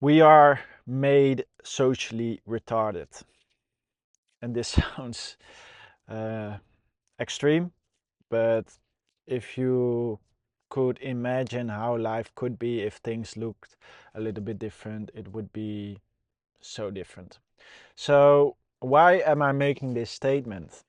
We are made socially retarded. And this sounds uh, extreme, but if you could imagine how life could be if things looked a little bit different, it would be so different. So, why am I making this statement?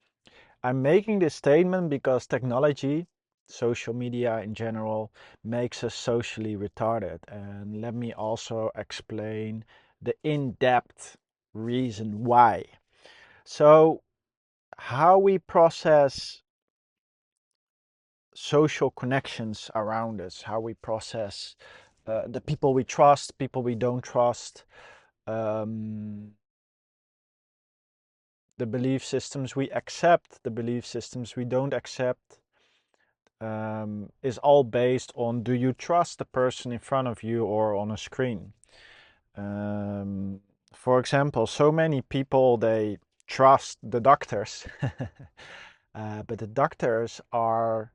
I'm making this statement because technology, social media in general, makes us socially retarded. And let me also explain the in-depth reason why. So, how we process social connections around us, how we process the people we trust, people we don't trust, um, the belief systems we accept, the belief systems we don't accept, is all based on, do you trust the person in front of you or on a screen? Um, for example, so many people, they trust the doctors, but the doctors are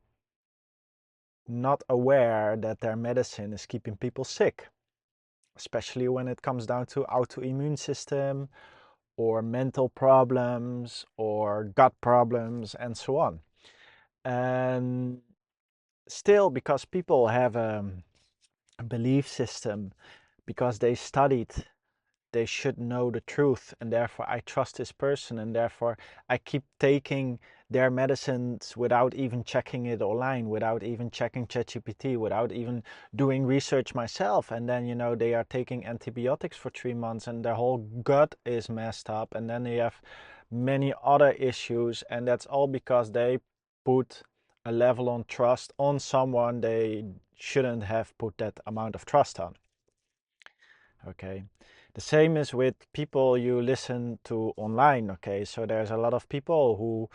not aware that their medicine is keeping people sick, especially when it comes down to autoimmune system or mental problems or gut problems and so on. And still, because people have a belief system, because they studied, they should know the truth, and therefore I trust this person, and therefore I keep taking their medicines without even checking it online, without even checking ChatGPT, without even doing research myself. And then, they are taking antibiotics for 3 months and their whole gut is messed up, and then they have many other issues, and that's all because they put a level on trust on someone they shouldn't have put that amount of trust on. Okay. The same is with people you listen to online. Okay. So there's a lot of people who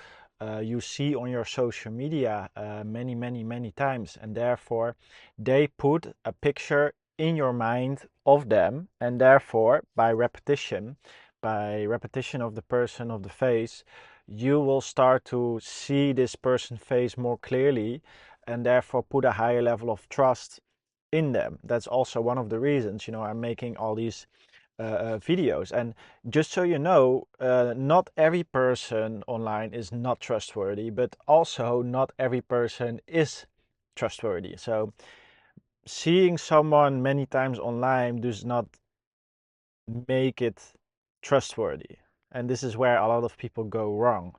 you see on your social media many, many, many times, and therefore they put a picture in your mind of them, and therefore by repetition of the person, of the face, you will start to see this person's face more clearly, and therefore put a higher level of trust in them. That's also one of the reasons, I'm making all these videos. And just so you know, not every person online is not trustworthy, but also not every person is trustworthy. So seeing someone many times online does not make it trustworthy. And this is where a lot of people go wrong.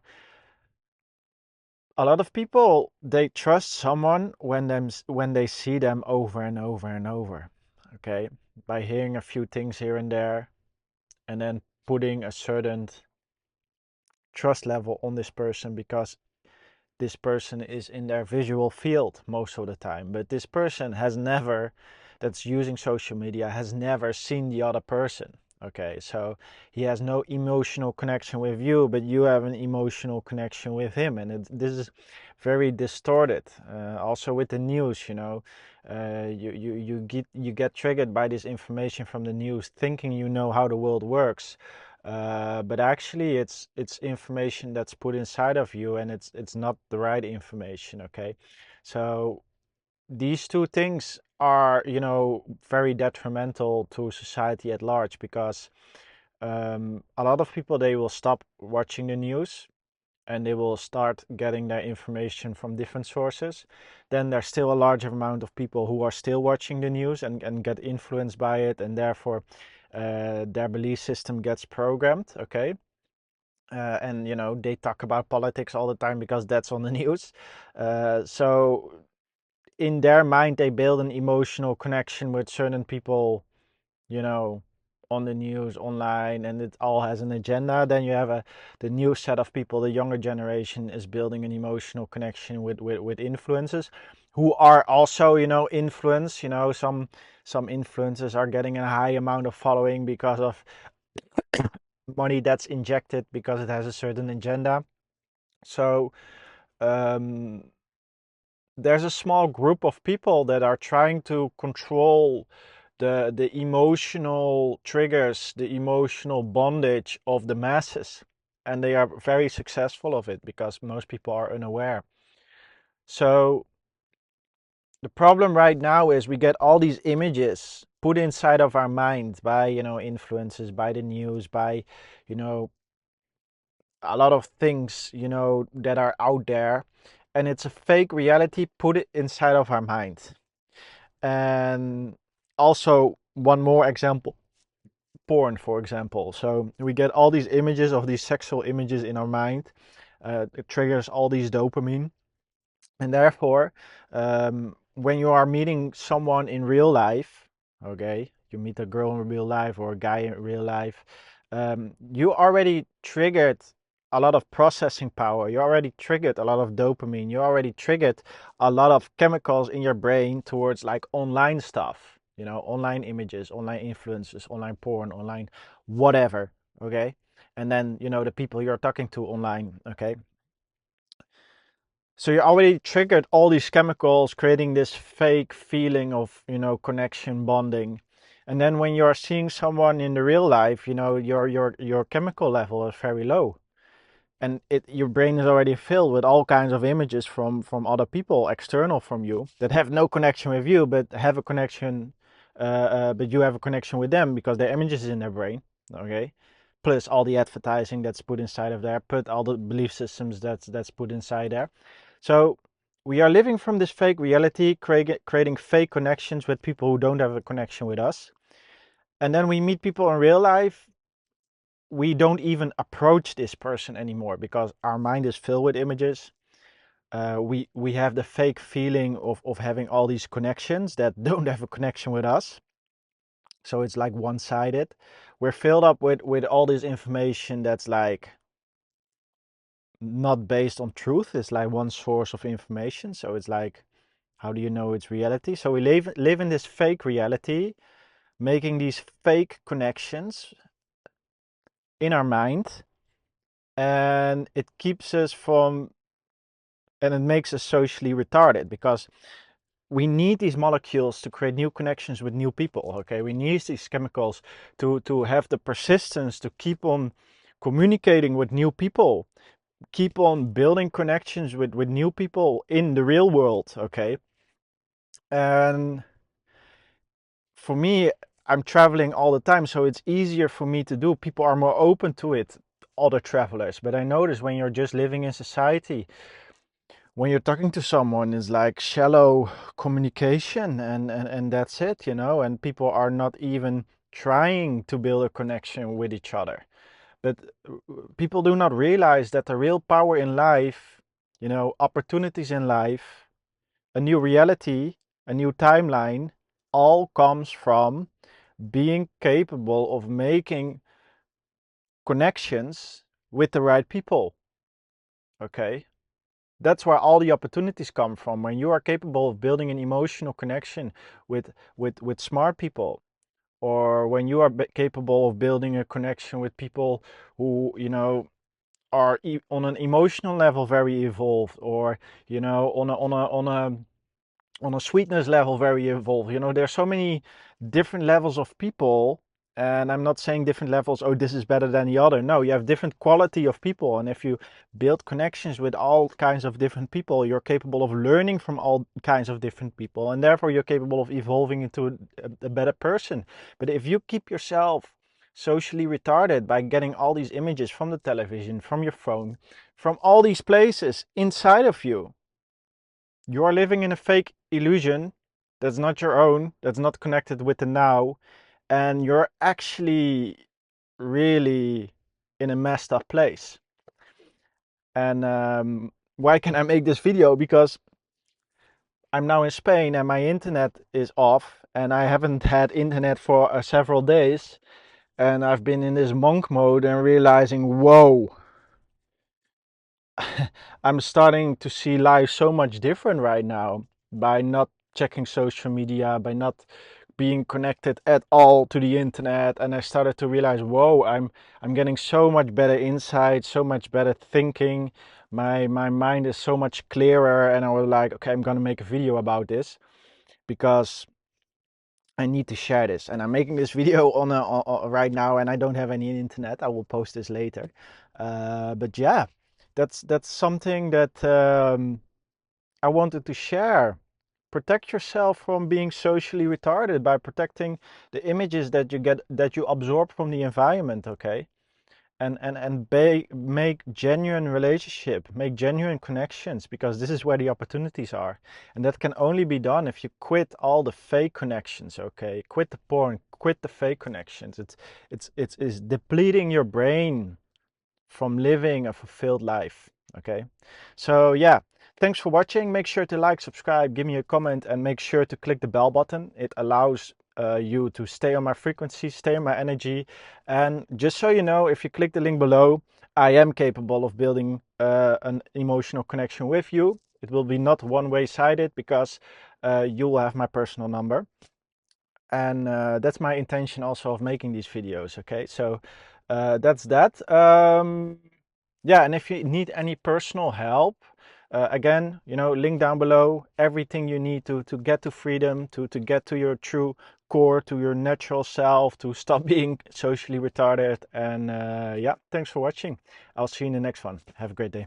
A lot of people, they trust someone when they see them over and over and over. Okay, by hearing a few things here and there, and then putting a certain trust level on this person because this person is in their visual field most of the time. But this person has never, that's using social media, has never seen the other person. Okay, so he has no emotional connection with you, but you have an emotional connection with him, and this is very distorted. Also with the news, you get triggered by this information from the news, thinking you know how the world works, but actually it's information that's put inside of you, and it's not the right information. Okay, so these two things are, very detrimental to society at large, because a lot of people, they will stop watching the news and they will start getting their information from different sources. Then there's still a large amount of people who are still watching the news and get influenced by it, and therefore their belief system gets programmed. Okay, and they talk about politics all the time because that's on the news. So in their mind, they build an emotional connection with certain people, you know, on the news, online, and it all has an agenda. Then you have the new set of people, the younger generation, is building an emotional connection with influencers who are also, influenced. Some influencers are getting a high amount of following because of money that's injected because it has a certain agenda. So um, there's a small group of people that are trying to control the emotional triggers, the emotional bondage of the masses, and they are very successful of it because most people are unaware. So the problem right now is we get all these images put inside of our mind by, influences, by the news, by, you know, a lot of things, that are out there. And it's a fake reality put it inside of our mind. And also, one more example, porn, for example. So we get all these images of these sexual images in our mind. It triggers all these dopamine. And therefore, when you are meeting someone in real life, okay, you meet a girl in real life or a guy in real life, you already triggered a lot of processing power. You already triggered a lot of dopamine. You already triggered a lot of chemicals in your brain towards like online stuff, online images, online influences, online porn, online whatever, okay? And then, the people you're talking to online, okay? So you already triggered all these chemicals, creating this fake feeling of, connection, bonding. And then when you're seeing someone in the real life, your chemical level is very low. And your brain is already filled with all kinds of images from other people, external from you, that have no connection with you, but have a connection, but you have a connection with them because their images in their brain, okay? Plus all the advertising that's put inside of there, put all the belief systems that's put inside there. So we are living from this fake reality, creating fake connections with people who don't have a connection with us. And then we meet people in real life. We don't even approach this person anymore because our mind is filled with images. We have the fake feeling of having all these connections that don't have a connection with us. So it's like one-sided. We're filled up with all this information that's like not based on truth. It's like one source of information. So it's like, how do you know it's reality? So we live in this fake reality, making these fake connections in our mind, and it keeps us from, and it makes us socially retarded because we need these molecules to create new connections with new people. Okay, we need these chemicals to have the persistence to keep on communicating with new people, keep on building connections with new people in the real world. Okay, and for me, I'm traveling all the time, so it's easier for me to do. People are more open to it, other travelers. But I notice when you're just living in society, when you're talking to someone, it's like shallow communication, and that's it, and people are not even trying to build a connection with each other. But people do not realize that the real power in life, opportunities in life, a new reality, a new timeline, all comes from being capable of making connections with the right people. Okay? That's where all the opportunities come from. When you are capable of building an emotional connection with smart people, or when you are capable of building a connection with people who, are on an emotional level very evolved, or, on a sweetness level very evolved. There's so many different levels of people, and I'm not saying different levels, oh, this is better than the other. No, you have different quality of people, and if you build connections with all kinds of different people, you're capable of learning from all kinds of different people, and therefore you're capable of evolving into a better person. But if you keep yourself socially retarded by getting all these images from the television, from your phone, from all these places inside of you, you are living in a fake illusion that's not your own, that's not connected with the now, and you're actually really in a messed up place. And why can I make this video? Because I'm now in Spain and my internet is off, and I haven't had internet for several days, and I've been in this monk mode and realizing, whoa, I'm starting to see life so much different right now by not checking social media, by not being connected at all to the internet. And I started to realize, whoa, I'm getting so much better insight, so much better thinking. My mind is so much clearer, and I was like, okay, I'm gonna make a video about this because I need to share this. And I'm making this video right now, and I don't have any internet. I will post this later. But yeah, that's something that I wanted to share Protect yourself from being socially retarded by protecting the images that you absorb from the environment, okay? And make genuine relationship, make genuine connections, because this is where the opportunities are. And that can only be done if you quit all the fake connections, okay? Quit the porn, quit the fake connections. It's depleting your brain from living a fulfilled life, okay? So yeah, thanks for watching. Make sure to like, subscribe, give me a comment, and make sure to click the bell button. It allows you to stay on my frequency, stay on my energy. And just so you know, if you click the link below, I am capable of building an emotional connection with you. It will be not one-way sided, because you will have my personal number. And that's my intention also of making these videos, okay? So that's that. Yeah, and if you need any personal help, again, you know, link down below, everything you need to get to freedom, to get to your true core, to your natural self, to stop being socially retarded. And yeah, thanks for watching. I'll see you in the next one. Have a great day.